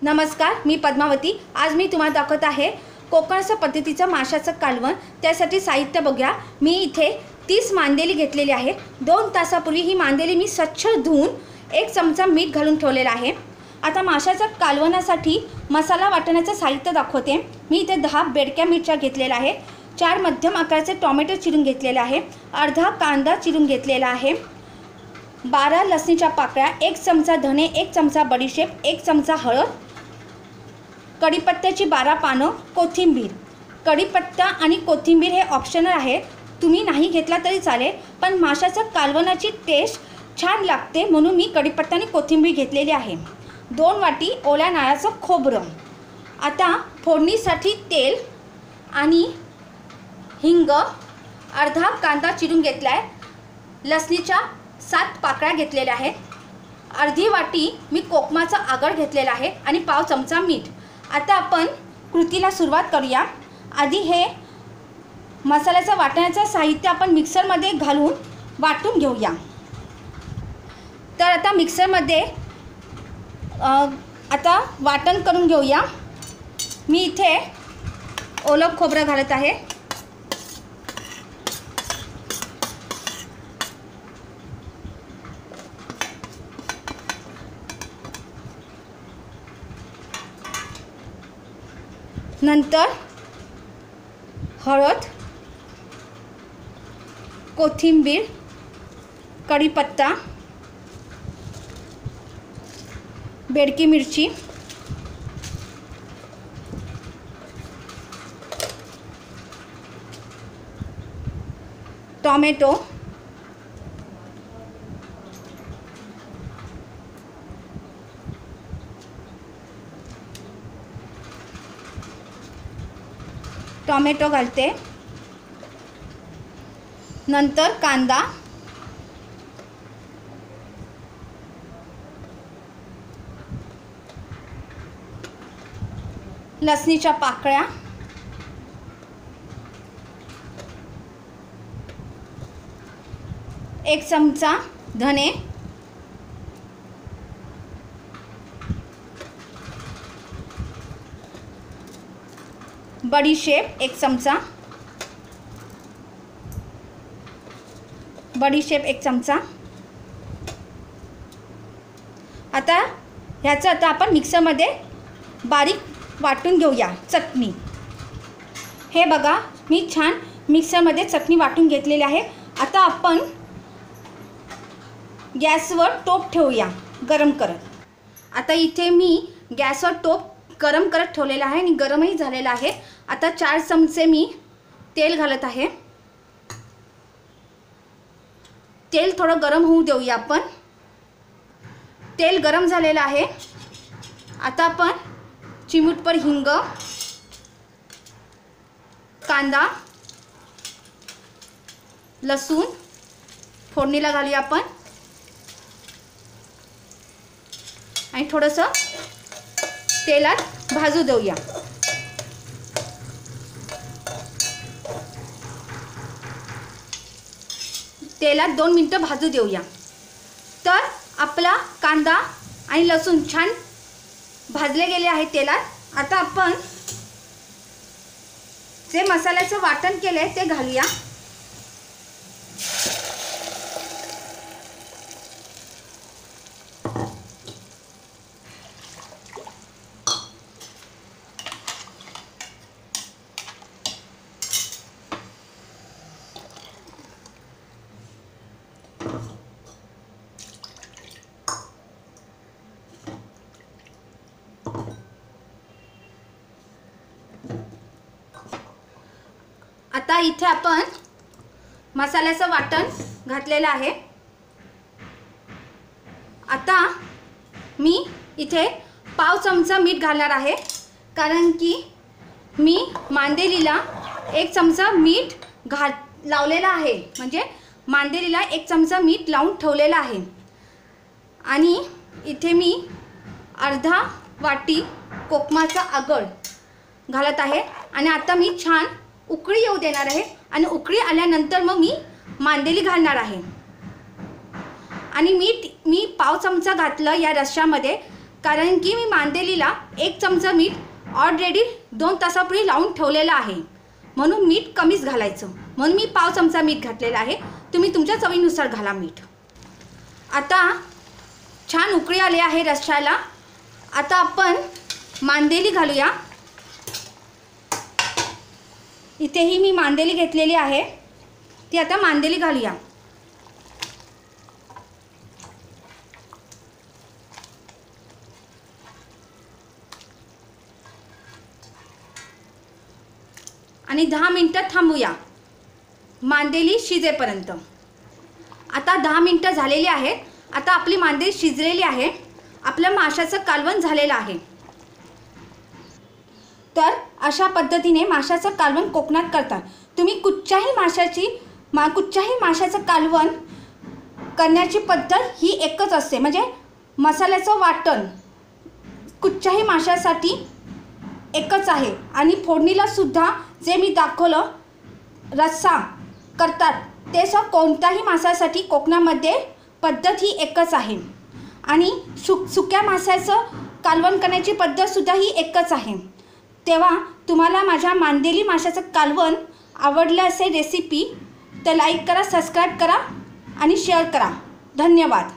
नमस्कार, मी पद्मावती। आज मी तुम्हाला दाखवत आहे कोकणच्या पद्धतीचं माशाचं कालवण। त्यासाठी साहित्य बघूया। मी इथे 30 मांदेली घेतलेली आहे। 2 तासापूर्वी ही मांदेली मी स्वच्छ धुवून 1 चमचा मीठ घालून ठेवलेला आहे। आता माशाच्या कालवणासाठी मसाला वाटण्याचं साहित्य दाखवते। मी इथे 10 बेडक्या मिरच्या घेतलेल्या आहे, 4 मध्यम आकाराचे टोमॅटो चिरून घेतलेले आहे, अर्धा कांदा चिरून घेतलेला आहे, 12 लसणीच्या पाकळ्या, 1 चमचा धने, 1 चमचा बडीशेप, 1 चमचा हळद, कढीपत्त्याची 12 पानं, कोथिंबीर। कढीपत्ता आणि कोथिंबीर हे ऑप्शनल आहे, तुम्ही नाही घेतला तरी चालेल, पण माशाच्या कालवणाची टेस्ट छान लागते म्हणून मी कढीपत्ता आणि कोथिंबीर घेतलेली आहे। 2 वाटी ओल्या नारळाचं खोबरं। आता फोडणीसाठी तेल आणि हिंग, अर्धा कांदा चिरून घेतला आहे, लसणीच्या 7 पाकळ्या घेतलेल्या आहेत, अर्धी वाटी मी कोकमाचा आगळ घेतलेला आहे आणि पाव चमचा मीठ। आता आपण कृतीला सुरुवात करूया। आधी हे मसाल्याचं वाटण्याचं साहित्य आपण मिक्सरमध्ये घालून वाटून घेऊया। तर आता मिक्सरमध्ये आता वाटण करून घेऊया। मी इथे ओलं खोबरं घालत आहे, नंतर हळद, कोथिंबीर, कढीपत्ता, बेडकी मिरची, टोमॅटो, टोमॅटो घालते, नंतर कांदा, लसणीच्या पाकळ्या, एक चमचा धने, बडीशेप 1 चमचा, बडीशेप 1 चमचा। आता ह्याचं आपण मिक्सरमध्ये बारीक वाटून घेऊया। चटणी हे बघा, मी छान मिक्सरमध्ये चटणी वाटून घेतलेली आहे। आता आपण गॅसवर टोप ठेवूया गरम करत। आता इथे मी गॅसवर टोप गरम करत ठेवलेला आहे आणि गरमही झालेला आहे। आता 4 चमचे मी तेल घालत आहे। तेल थोडं गरम होऊ देऊया आपण। तेल गरम झालेलं आहे। आता आपण चिमूटभर हिंग, कांदा, लसूण फोडणीला घालूया आपण आणि थोडंसं तेलात भाजू देऊया। तेलात 2 मिनिटं भाजू देऊया। तर आपला कांदा आणि लसूण छान भाजले गेले आहेत तेलात। आता आपण जे मसाल्याचं वाटण केलंय ते घालूया। आता इथे आपण मसाल्याचं वाटण घातलेलं आहे। आता मी इथे पाव चमचा मीठ घालणार आहे, कारण की मी मांदेलीला 1 चमचा मीठ लावलेला आहे, म्हणजे मांदेलीला 1 चमचा मीठ लावून ठेवलेला आहे। आणि इथे मी अर्धा वाटी कोकमाचा आगळ घालत आहे आणि आता मी छान उकळी येऊ देणार आहे आणि उकळी आल्यानंतर मग मी मांदेली घालणार आहे। आणि मीठ मी पाव चमचा घातलं या रश्श्यामध्ये, कारण की मी मांदेलीला 1 चमचा मीठ ऑलरेडी 2 तासापूर्वी लावून ठेवलेलं आहे, म्हणून मीठ कमीच घालायचं. म्हणून मी पाव चमचा मीठ घातलेला आहे. तुम्ही तुमच्या चवीनुसार घाला मीठ. आता छान उकळी आली आहे रश्श्याला. आता आपण मांदेली घालूया. इथेही मी मांदेली घेतलेली आहे, ती आता मांदेली घालूया. आणि 10 मिनटं थांबूया मांदेली शिजेपर्यंत. आता 10 मिनटं झालेली आहेत. आता आपली मांदेली शिजलेली आहे. आपल्या माशाचं कालवण झालेलं आहे. तर अशा पद्धतीने माशाचं कालवण कोकणात करतात. तुम्ही कुठच्याही माशाचं कालवण करण्याची पद्धत ही एकच असते. म्हणजे मसाल्याचं वाटण कुठच्याही माशासाठी एकच आहे. आणि फोडणीला सुद्धा जे मी दाखवलं रस्सा करतात ते कोणत्याही माशासाठी कोकणामध्ये पद्धत ही एकच आहे. आणि सुक्या माशाचं कालवण करण्याची पद्धतसुद्धा ही एकच आहे. तेव्हा तुम्हाला माझ्या मांदेली माशाचं कालवण आवडलं असेल रेसिपी तर लाईक करा, सबस्क्राईब करा आणि शेअर करा. धन्यवाद.